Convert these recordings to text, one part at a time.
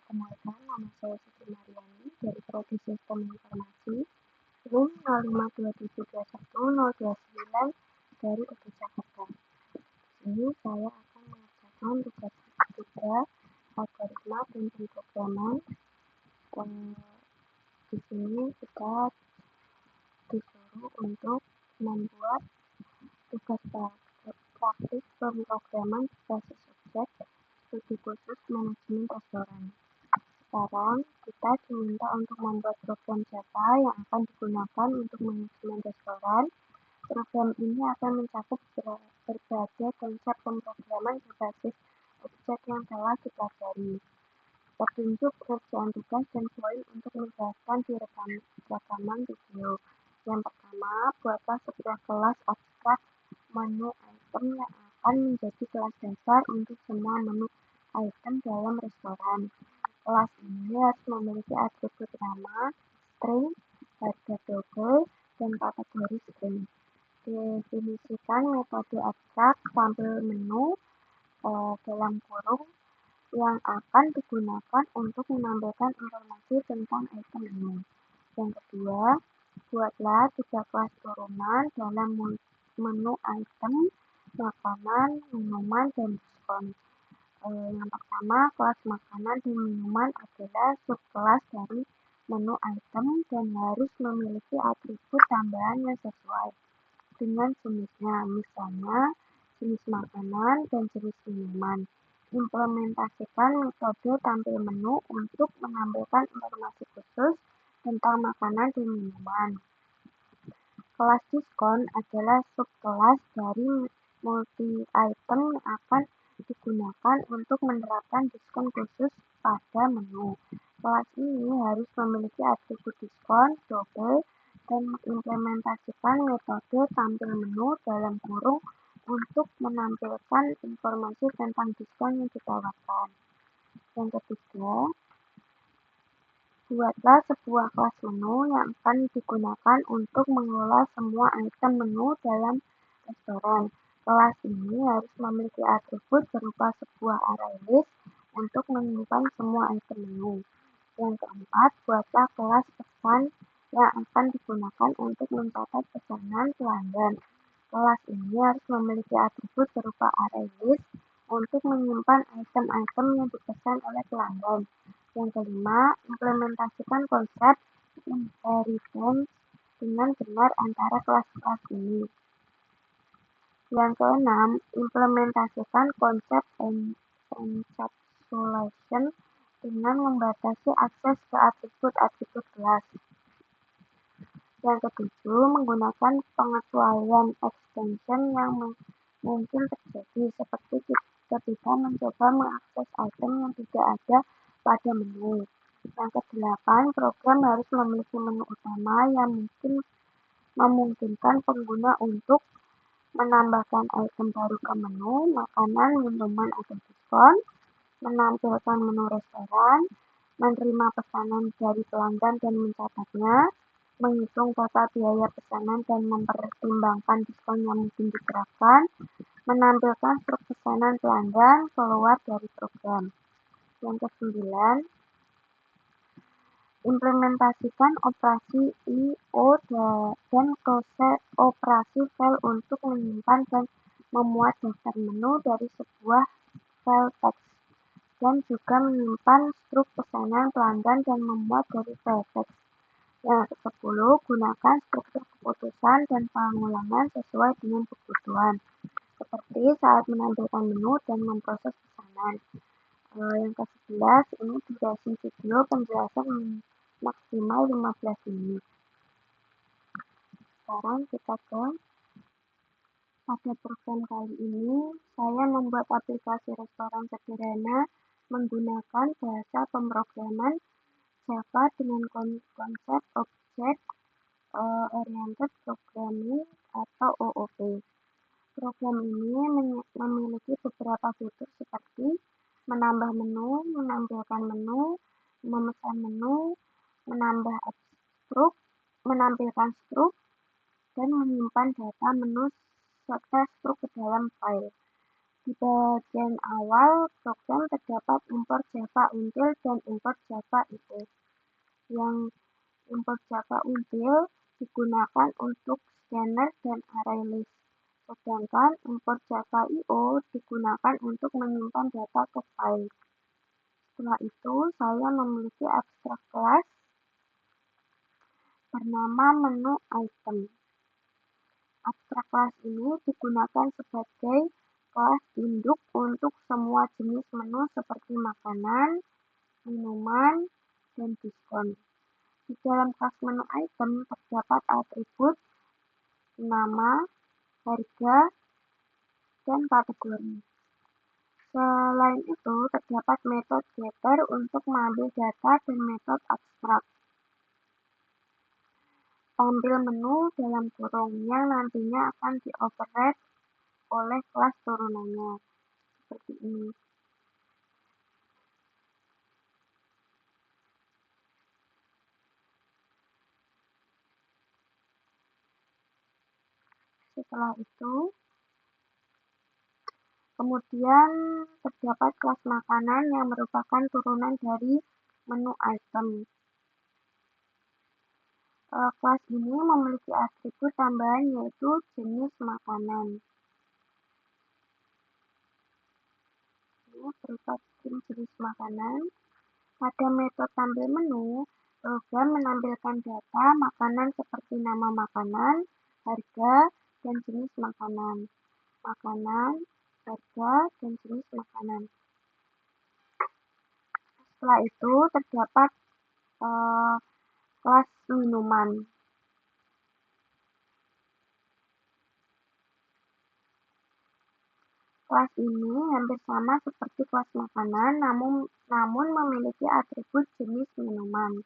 Perkenalkan, nama saya Siti Mariani dari Prodi Sistem Informasi NIM 0527210229 dari UGM Jakarta. Ini saya akan mengerjakan tugas ketiga algoritma dan pemrograman. Di sini kita disuruh untuk membuat tugas praktis pemrograman berbasis objek studi khusus manajemen restoran. Sekarang kita diminta untuk membuat program Java yang akan digunakan untuk manajemen restoran. Program ini akan mencakup berbagai konsep pemrograman berbasis objek yang telah dipelajari. Petunjuk kerjaan tugas dan poin untuk menjelaskan di rekaman video. Yang pertama, buatlah sebuah kelas abstrak menu item yang akan menjadi kelas dasar untuk semua menu item dalam restoran. Kelas ini harus memiliki atribut nama, string, harga double, dan kategori string. Definisikan metode abstrak sampel menu dalam kurung yang akan digunakan untuk menambahkan informasi tentang item menu. Yang kedua, buatlah 3 kelas turunan dalam menu item, makanan, minuman, dan diskon. Yang pertama, kelas makanan dan minuman adalah subkelas dari menu item dan harus memiliki atribut tambahan yang sesuai dengan jenisnya, misalnya jenis makanan dan jenis minuman. Implementasikan metode tampil menu untuk menambahkan informasi khusus tentang makanan dan minuman. Kelas diskon adalah subkelas dari multi-item yang akan digunakan untuk menerapkan diskon khusus pada menu. Kelas ini harus memiliki atribut diskon, double, dan mengimplementasikan metode tampil menu dalam kurung untuk menampilkan informasi tentang diskon yang ditawarkan. Yang ketiga, buatlah sebuah kelas menu yang akan digunakan untuk mengelola semua item menu dalam restoran. Kelas ini harus memiliki atribut berupa sebuah array list untuk menyimpan semua item menu. Yang keempat, buatlah kelas pesan yang akan digunakan untuk mencatat pesanan pelanggan. Kelas ini harus memiliki atribut berupa array list untuk menyimpan item-item yang dipesan oleh pelanggan. Yang kelima, implementasikan konsep inheritance dengan benar antara kelas-kelas ini. Yang keenam, implementasikan konsep encapsulation dengan membatasi akses ke atribut-atribut kelas. Yang ketujuh, menggunakan pengecualian extension yang mungkin terjadi, seperti ketika mencoba mengakses item yang tidak ada pada menu. Yang kedelapan, program harus memiliki menu utama yang memungkinkan pengguna untuk menambahkan item baru ke menu, makanan, minuman, atau diskon, menampilkan menu restoran, menerima pesanan dari pelanggan dan mencatatnya, menghitung total biaya pesanan dan mempertimbangkan diskon yang mungkin diterapkan, menampilkan struk pesanan pelanggan keluar dari program. Yang kesembilan, implementasikan operasi I/O dan close operasi file untuk menyimpan dan memuat daftar menu dari sebuah file teks, dan juga menyimpan struk pesanan pelanggan dan memuat dari file teks. Yang ke-10, gunakan struktur keputusan dan pengulangan sesuai dengan kebutuhan, seperti saat menampilkan menu dan memproses pesanan. Yang ke-11, ini durasi video penjelasan maksimal 15 menit. Sekarang kita pada program kali ini, saya membuat aplikasi restoran sederhana menggunakan bahasa pemrograman Java dengan konsep Object Oriented Programming atau OOP. Program ini memiliki beberapa fitur seperti menambah menu, menampilkan menu, memesan menu, menampilkan struk, dan menyimpan data menu serta struk ke dalam file. Di bagian awal program terdapat import Java Until dan import Java IO. Yang import Java Until digunakan untuk scanner dan array list, sedangkan import Java IO digunakan untuk menyimpan data ke file. Setelah itu, saya memiliki abstrak kelas bernama menu item. Abstrak kelas ini digunakan sebagai kelas induk untuk semua jenis menu seperti makanan, minuman, dan diskon. Di dalam kelas menu item terdapat atribut nama, harga, dan kategori. Selain itu, terdapat metode getter untuk mengambil data dan metode abstrak. Tampil menu dalam kurung yang nantinya akan dioverride oleh kelas turunannya. Seperti ini. Setelah itu, kemudian terdapat kelas makanan yang merupakan turunan dari menu item. Kelas ini memiliki atribut tambahan yaitu jenis makanan. Ini berupa jenis makanan. Pada metode tampil menu, program menampilkan data makanan seperti nama makanan, harga, dan jenis makanan. Makanan, harga, dan jenis makanan. Setelah itu terdapat kelas minuman. Kelas ini hampir sama seperti kelas makanan, namun memiliki atribut jenis minuman.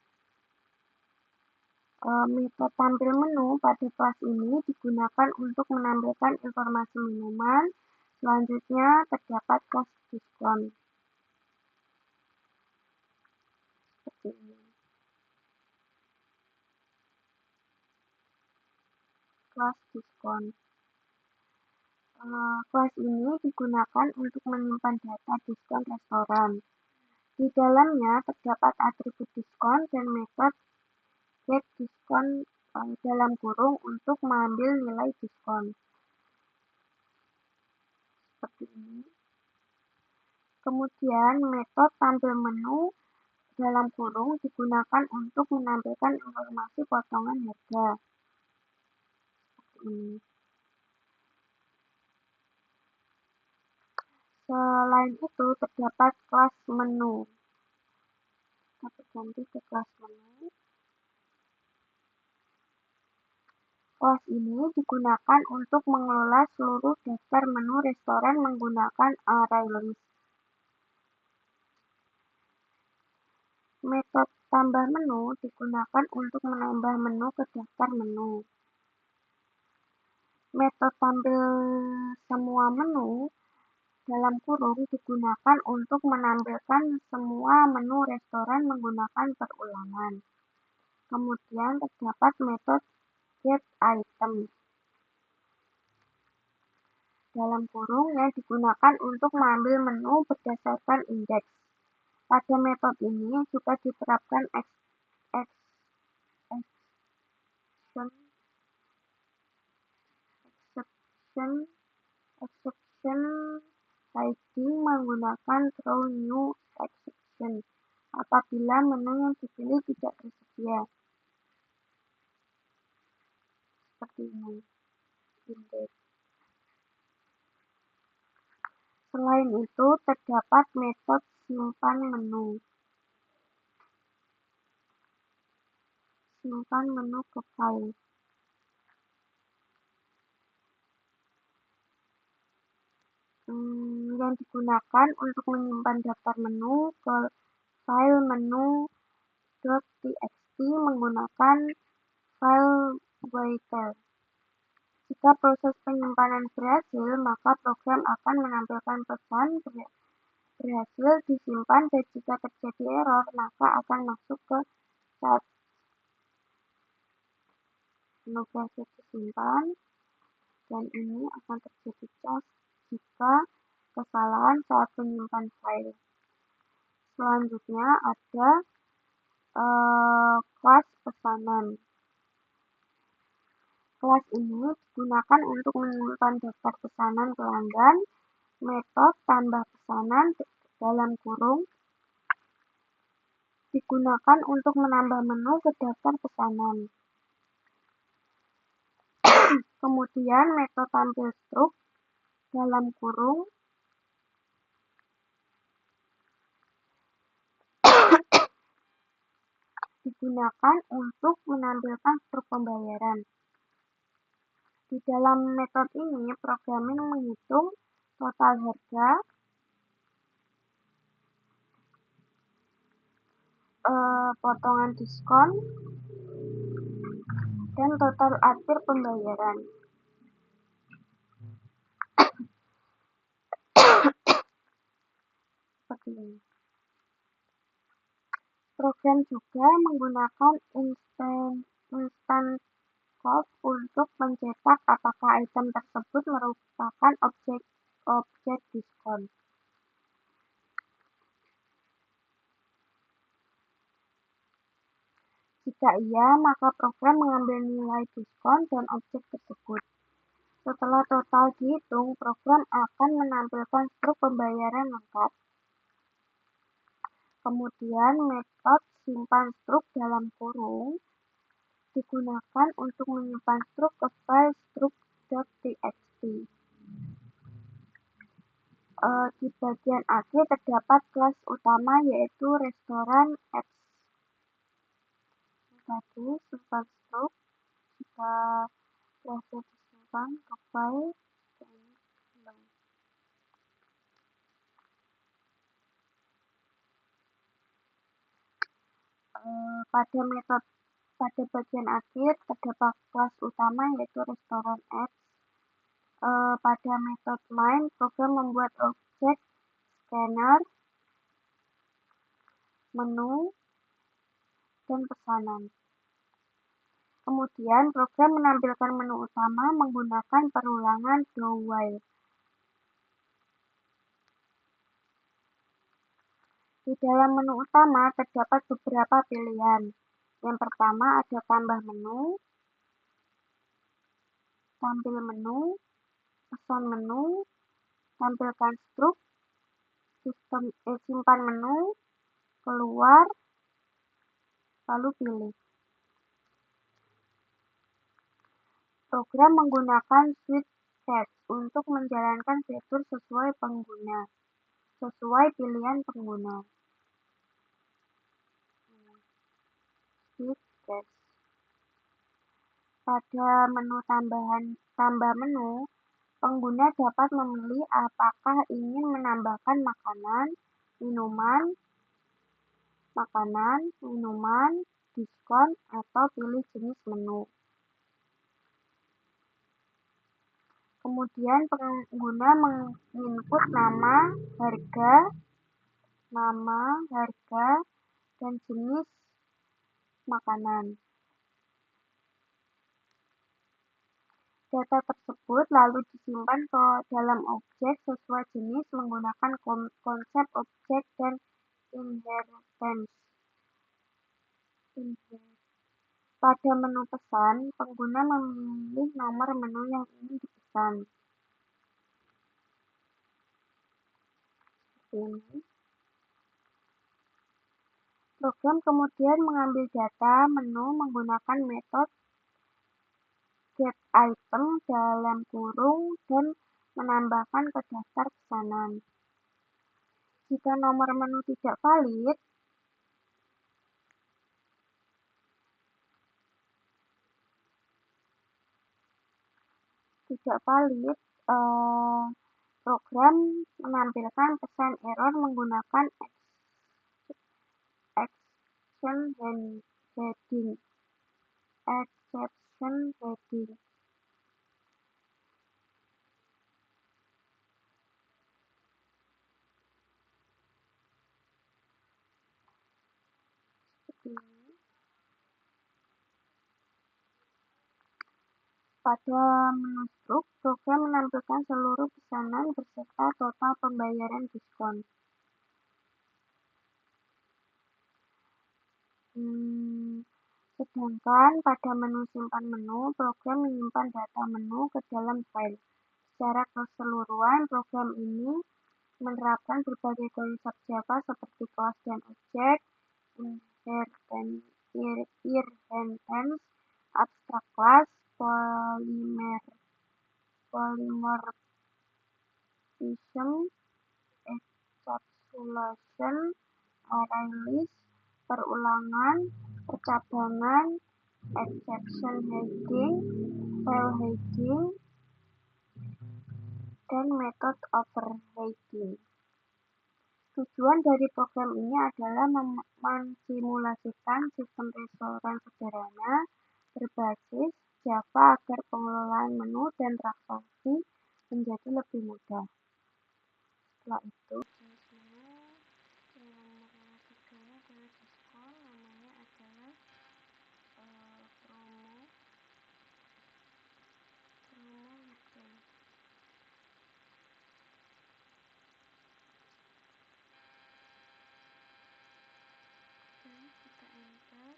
Metode tampil menu pada kelas ini digunakan untuk menampilkan informasi minuman. Selanjutnya terdapat kelas diskon. Seperti ini. Kelas diskon. Kelas ini digunakan untuk menyimpan data diskon restoran. Di dalamnya terdapat atribut diskon dan metode get diskon dalam kurung untuk mengambil nilai diskon. Seperti ini. Kemudian metode tampil menu dalam kurung digunakan untuk menampilkan informasi potongan harga. Seperti ini. Selain itu terdapat kelas menu. Kita berganti ke kelas menu. Kelas ini digunakan untuk mengelola seluruh daftar menu restoran menggunakan array list. Metode tambah menu digunakan untuk menambah menu ke daftar menu. Metode tampil semua menu dalam kurung digunakan untuk menampilkan semua menu restoran menggunakan perulangan. Kemudian terdapat metode get item dalam kurung yang digunakan untuk mengambil menu berdasarkan indeks. Pada metode ini juga diterapkan exception hiding menggunakan throw new exception apabila menu yang dipilih tidak tersedia. Seperti ini. Index. Selain itu, terdapat metode simpan menu. Simpan menu ke file. Yang digunakan untuk menyimpan daftar menu ke file menu.txt menggunakan file waiter. Jika proses penyimpanan berhasil, maka program akan menampilkan pesan berhasil disimpan dan jika terjadi error, maka akan masuk ke chat. Menu berhasil disimpan dan ini akan terjadi chat jika kesalahan saat menyimpan file. Selanjutnya ada kelas pesanan. Kelas ini digunakan untuk menyimpan daftar pesanan pelanggan, metode tambah pesanan dalam kurung digunakan untuk menambah menu ke daftar pesanan. Kemudian metode tampil struk dalam kurung digunakan untuk menampilkan struk pembayaran. Di dalam metode ini, programmer menghitung total harga, potongan diskon, dan total akhir pembayaran. Seperti ini. Program juga menggunakan instant code untuk mencetak apakah item tersebut merupakan objek diskon. Jika iya, maka program mengambil nilai diskon dan objek tersebut. Setelah total dihitung, program akan menampilkan struk pembayaran lengkap. Kemudian metode simpan struk dalam kurung digunakan untuk menyimpan struk ke file struk.txt. Di bagian akhir terdapat kelas utama yaitu restoran apps. Tadi simpan struk, jika berhasil disimpan ke file pada bagian akhir terdapat kelas utama yaitu restoran apps. Pada metode main, program membuat objek scanner, menu, dan pesanan. Kemudian program menampilkan menu utama menggunakan perulangan do while. Di dalam menu utama terdapat beberapa pilihan. Yang pertama ada tambah menu, tampil menu, pesan menu, tampilkan struk, simpan menu, keluar, lalu pilih. Program menggunakan switch case untuk menjalankan fitur sesuai pilihan pengguna. Switch case. Pada menu tambah menu, pengguna dapat memilih apakah ingin menambahkan makanan, minuman, diskon, atau pilih jenis menu. Kemudian pengguna menginput nama, harga, dan jenis makanan. Data tersebut lalu disimpan ke dalam objek sesuai jenis menggunakan konsep objek dan inheritance. Pada menu pesan, pengguna memilih nomor menu yang ingin dipesan. Program kemudian mengambil data menu menggunakan metode getItem dalam kurung dan menambahkan ke daftar pesanan. Jika nomor menu tidak valid, program menampilkan pesan error menggunakan exception heading. Pada menu Struktur, program menampilkan seluruh pesanan beserta total pembayaran diskon. Sedangkan pada menu Simpan Menu, program menyimpan data menu ke dalam file. Secara keseluruhan, program ini menerapkan berbagai konsep Java seperti kelas dan objek, inheritance, abstract class, polymorphism, encapsulation, array list, perulangan, percabangan, exception handling, file handling, dan method overriding. Tujuan dari program ini adalah mensimulasikan sistem restoran sederhana berbasis Java agar pengelolaan menu dan transaksi menjadi lebih mudah. Setelah itu, nomor 3 adalah diskon, namanya adalah promo weekday. Dan kita enter,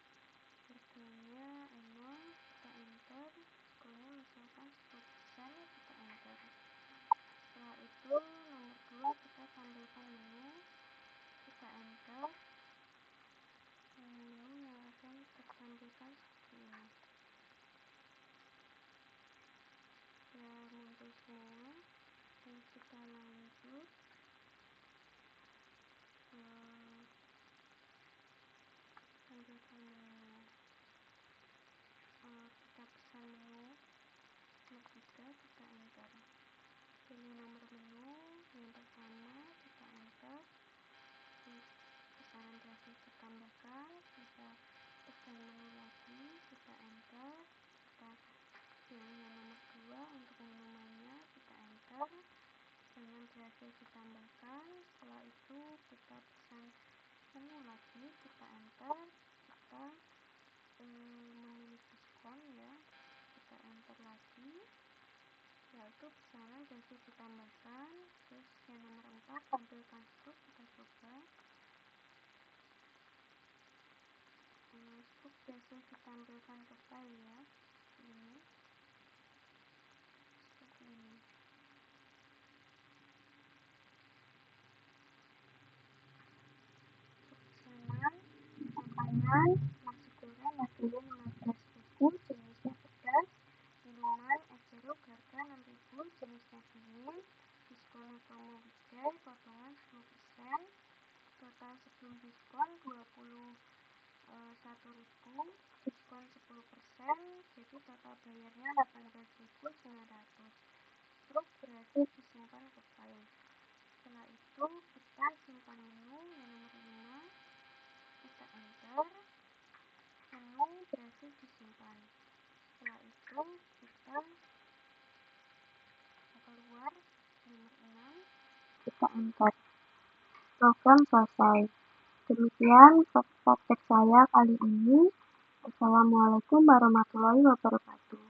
harganya 0, kita enter, diskonnya misalkan 10%, kita enter. Setelah itu nomor 2 kita tampilkan menu, kita enter, menu yang akan tertampilkan seperti ini. Ya, muncul semua, dan kita lanjut tampilkan menu. Kita pesan menu nomor 3, kita enter, pilih nomor menu yang pertama, kita enter, pesanan berhasil ditambahkan, kita pesan menu lagi, kita enter, kita pilih yang nomor 2 untuk minumannya, kita enter, pesanan berhasil ditambahkan. Setelah itu kita pesan menu lagi, kita enter, kita memilih diskon ya, kita enter lagi, yaitu pesanan berhasil ditambahkan. Terus yang nomor 4 tampilkan struk, kita coba struk berhasil ditampilkan ke file ya, ini seperti ini. Pesanan makanan nasi goreng harganya 15.000, jenisnya pedas, minuman es jeruk harga 6.000, jenisnya dingin, diskon promo weekday, potongan 10%, total sebelum diskon 21.000, diskon 10%, jadi total bayarnya 18.900. Struk berhasil disimpan ke file. Setelah itu kita simpan menu yang nomor 5, kita enter, menu berhasil disimpan. Setelah itu kita keluar nomor 6, kita enter, program selesai. Demikian praktek saya kali ini. Assalamualaikum warahmatullahi wabarakatuh.